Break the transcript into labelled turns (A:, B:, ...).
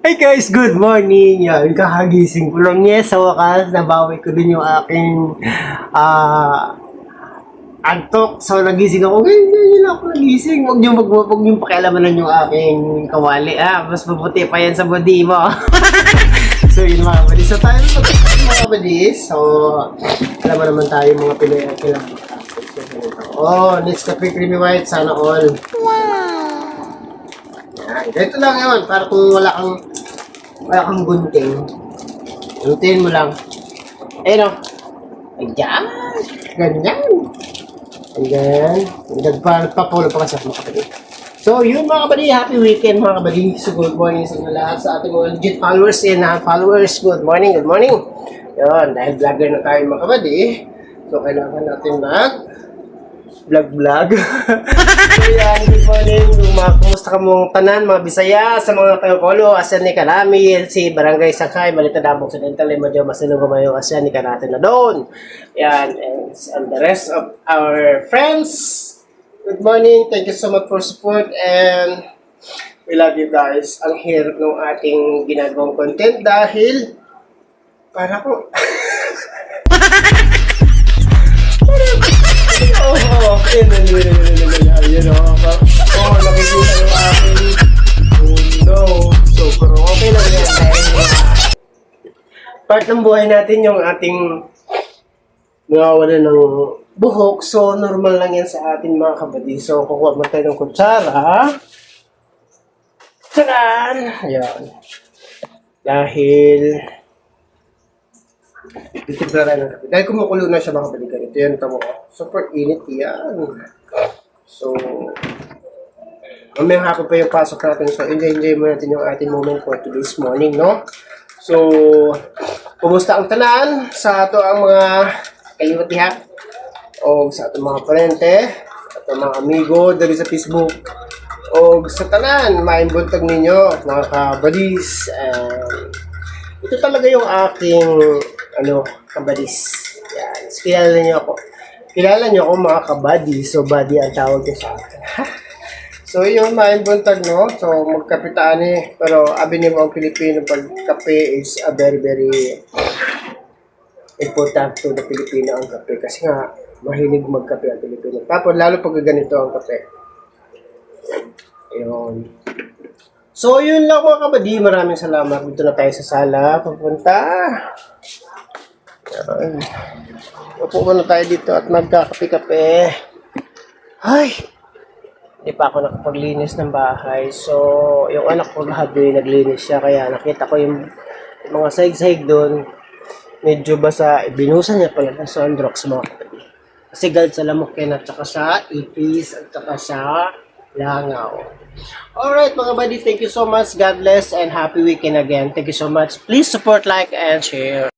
A: Hey guys, good morning! Yan, kakagising ko lang. Yes, sa wakas, nabawi ko din yung aking antok. So, nagising ako. Ngayon lang ako nagising. Huwag niyong pakialamanan yung aking kawali. Mas mabuti pa yan sa body mo. So, yun mga kabadis. So, tayo mga kabadis. So, alam mo naman tayo mga Pinoy ang kailangan mag-tapos. Oh, Nescafe Creamy White. Sana all. Yan. Ganito lang yun. Para kung wala kang gunting. Guntingin mo lang. Ayun o. Ayan. Ganyan. Ayan. Nagpapulo pa kasi ako mga kapatid. So, yun mga kapatid. Happy weekend mga kapatid. So, good morning sa mga lahat sa ating mga legit followers and non-followers. Good morning, good morning. Yun. Dahil vlogger na tayo mga kapatid. So, kailangan natin vlog. So yan, good morning. Kumusta ka mong tanan, mga Bisaya, sa mga Kayokolo, asan ni Kanami, si Barangay Sangkay, Balita Damo Occidental, Madyo Masinong Gumayo, asan ni Kanate na doon. Yan, and the rest of our friends, good morning. Thank you so much for support and we love you guys. Ang hirap ng ating ginagawang content dahil para ko nakikita yung aking mundo. So, pero okay lang yan dahil part ng buhay natin yung ating nawawala ng buhok. So, normal lang yan sa ating mga kapatid. So, kukuha mo tayo ng kutsara. Taran! Ayan. Dahil dahil kumukulo na siya mga kapatid. Ganito yan, tamo. Super init yan. So, mamayang hapon pa yung pasok natin. So, enjoy mo natin yung ating moment for today's morning, no? So, kumusta ang tanan sa ato ang mga kaliwatiha o sa ato mga parente, at mga amigo dali sa Facebook o sa tanan, maimbuntag ninyo, mga kabadis. Ito talaga yung aking kabadis. Yan. Kilala niyo ako. Kilala niyo ako mga kabady. So, body ang tawag ko sa akin. So, yun, buntag, no? So, magkapitaan eh. Pero, abi niyo ang Pilipino, pagkape is a very, very important to the Pilipino ang kape. Kasi nga, mahilig magkape ang Pilipino. Tapos, lalo pag ganito ang kape. Yun. So, yun lang mga kabady. Maraming salamat. Dito na tayo sa sala. Papunta. Yan. Upo muna tayo dito at magkakape-kape. Ay! Hindi pa ako nakapaglinis ng bahay. So, yung anak ko gabi, naglinis siya. Kaya nakita ko yung mga sahig-sahig doon. Medyo basa. Binusan niya pala ng Sunrox mga kapatid. Kasi gald sa lamok yan at saka sa ipis at saka sa langaw. Alright mga buddy, thank you so much. God bless and happy weekend again. Thank you so much. Please support, like, and share.